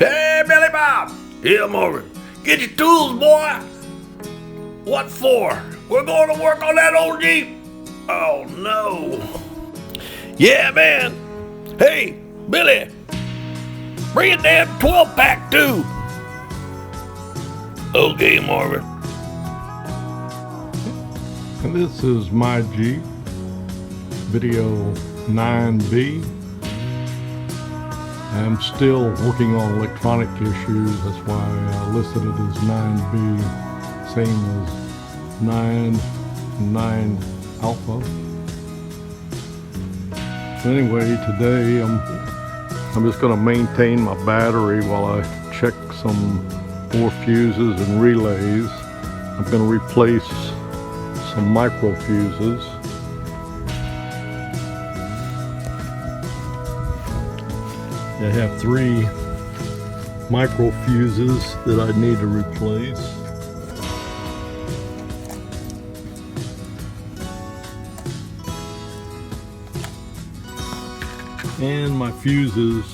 Hey, Billy Bob! Here, Morgan. Get your tools, boy! What for? We're going to work on that old Jeep? Oh, no. Yeah, man. Hey, Billy, bring a damn 12-pack, too. Okay, Marvin. And this is my Jeep, video 9B. I'm still working on electronic issues, that's why I listed it as 9B, same as 9 Alpha. Anyway, today I'm just going to maintain my battery while I check some more fuses and relays. I'm going to replace some micro fuses. I have 3 micro fuses that I need to replace. And my fuses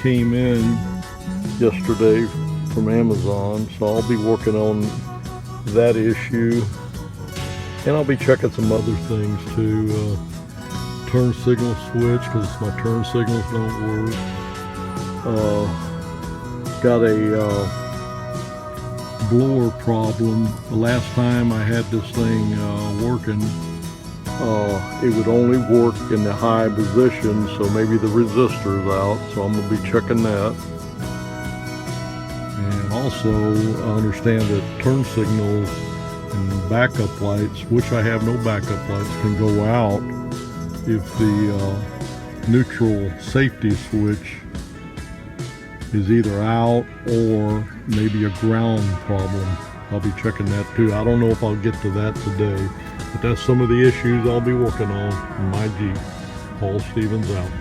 came in yesterday from Amazon, so I'll be working on that issue. And I'll be checking some other things too. Turn signal switch, because my turn signals don't work. Got a blower problem. The last time I had this thing working, it would only work in the high position, so maybe the resistor's out, so I'm going to be checking that. And also I understand that turn signals and backup lights, which I have no backup lights, can go out if the neutral safety switch is either out or maybe a ground problem. I'll be checking that too. I don't know if I'll get to that today, but that's some of the issues I'll be working on in my Jeep. Paul Stevens out.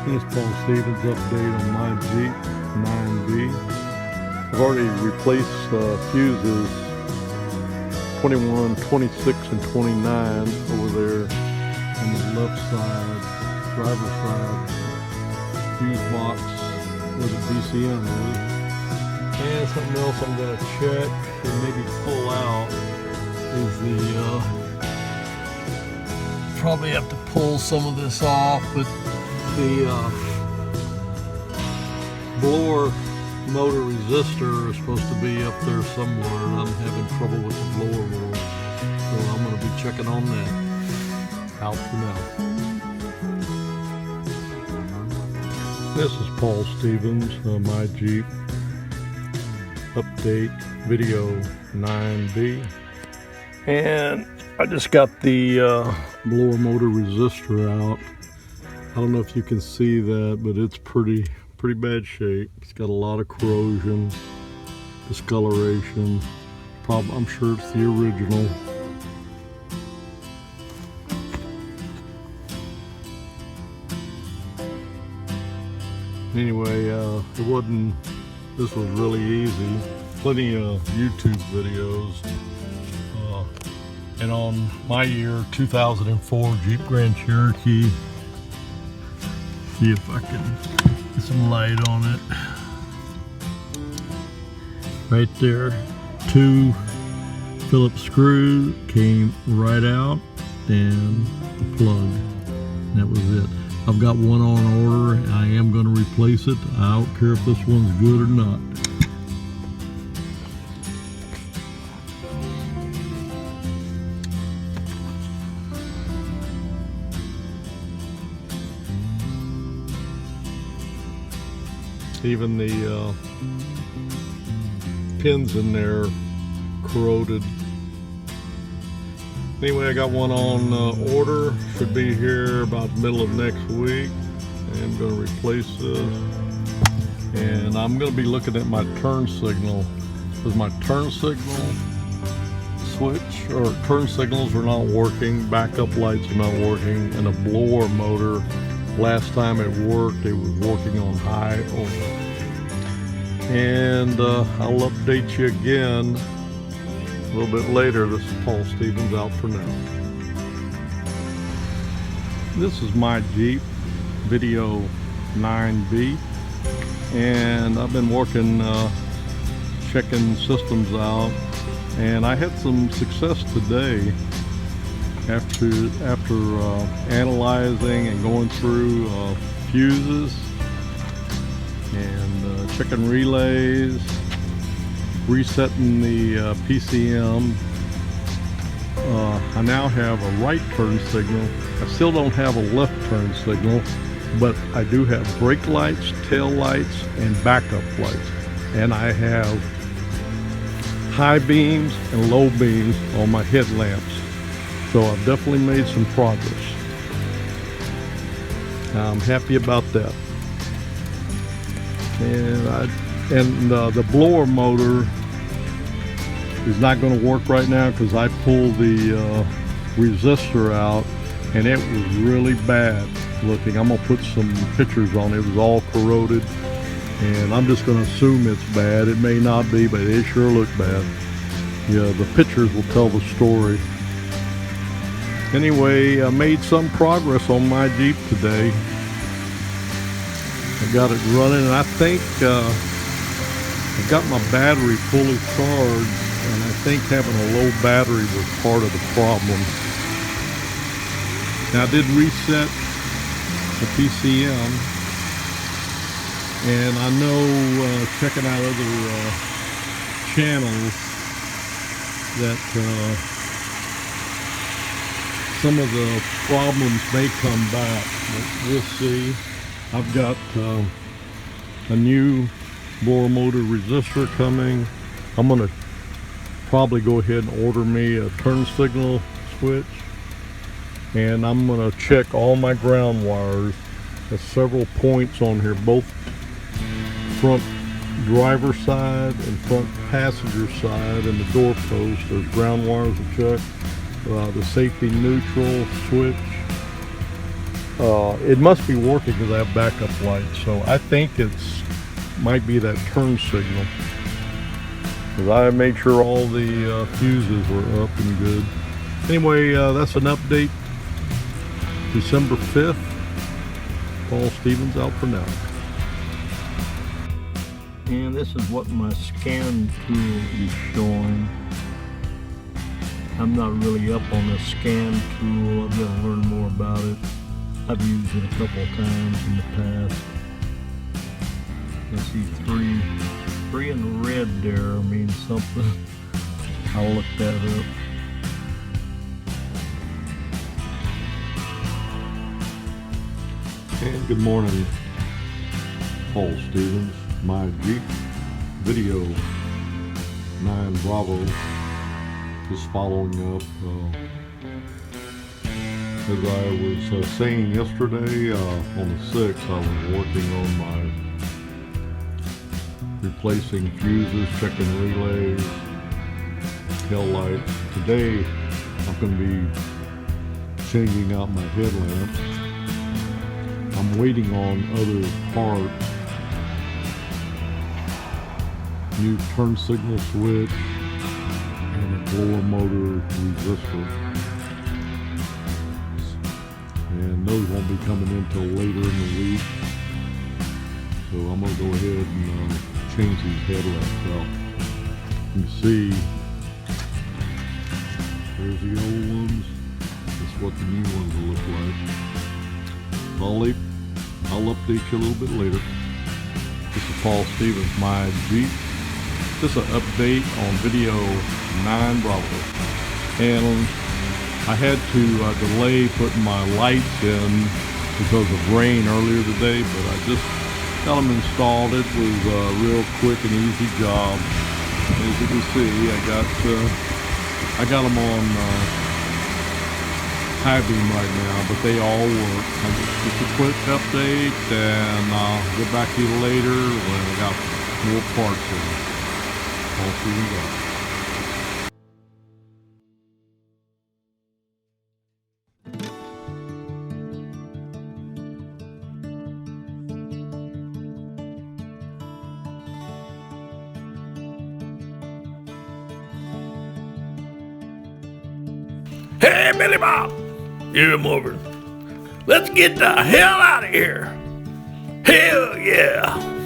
This is Paul Stevens update on my Jeep 9B. I've already replaced fuses 21, 26, and 29 over there on the left side, driver's side, fuse box where the ECM is. And something else I'm going to check and maybe pull out is the, probably have to pull some of this off, but the blower motor resistor is supposed to be up there somewhere, and I'm having trouble with the blower motor, so I'm going to be checking on that. Out for now. This is Paul Stevens, my Jeep update video 9B, and I just got the blower motor resistor out. I don't know if you can see that, but it's pretty bad shape. It's got a lot of corrosion, discoloration. I'm sure it's the original. Anyway, this was really easy. Plenty of YouTube videos. And on my year, 2004 Jeep Grand Cherokee, see if I can get some light on it. Right there, 2 Phillips screws came right out, and the plug, and that was it. I've got one on order. I am going to replace it. I don't care if this one's good or not. Even the pins in there corroded. Anyway, I got one on order. Should be here about the middle of next week. I'm going to replace this. And I'm going to be looking at my turn signal. Because my turn signal switch, or turn signals are not working, backup lights are not working, and a blower motor, last time it worked, it was working on high only. And I'll update you again a little bit later. This is Paul Stevens out for now. This is my Jeep Video 9B, and I've been working checking systems out, and I had some success today after analyzing and going through fuses and checking relays, resetting the PCM. I now have a right turn signal. I still don't have a left turn signal, but I do have brake lights, tail lights, and backup lights. And I have high beams and low beams on my headlamps. So I've definitely made some progress. I'm happy about that. And the blower motor is not going to work right now because I pulled the resistor out and it was really bad looking. I'm going to put some pictures on it. It was all corroded, and I'm just going to assume it's bad. It may not be, but it sure looked bad. Yeah, the pictures will tell the story. Anyway, I made some progress on my Jeep today. I got it running, and I think I got my battery fully charged, and I think having a low battery was part of the problem. Now, I did reset the PCM, and I know checking out other channels that some of the problems may come back, but we'll see. I've got a new blower motor resistor coming. I'm going to probably go ahead and order me a turn signal switch, and I'm going to check all my ground wires. There's several points on here, both front driver side and front passenger side, and the door post. There's ground wires to check. The safety neutral switch. It must be working because I have backup lights, so I think might be that turn signal, because I made sure all the fuses were up and good. Anyway, that's an update. December 5th. Paul Stevens out for now. And this is what my scan tool is showing. I'm not really up on the scan tool. I've got to learn more about it. I've used it a couple of times in the past. I see three in red there means something. I'll look that up. And good morning, Paul Stevens, my Jeep Video 9 Bravo. Just following up, as I was saying yesterday, on the 6th, I was working on my replacing fuses, checking relays, tail lights. Today, I'm going to be changing out my headlamps. I'm waiting on other parts, new turn signal switch, and a blower motor resistor, and those won't be coming in until later in the week. So I'm going to go ahead and change these headlamps out. You can see there's the old ones. This is what the new ones will look like. I'll update you a little bit later. This is Paul Stevens, my Jeep. This is an update on Video 9 Bravo. And I had to delay putting my lights in because of rain earlier today, but I just got them installed. It was a real quick and easy job. As you can see, I got them on high beam right now, but they all work. Just a quick update, and I'll get back to you later when I got more parts in. I'll see you guys. Hey, Billy Bob! Yeah, Morgan. Let's get the hell out of here. Hell yeah.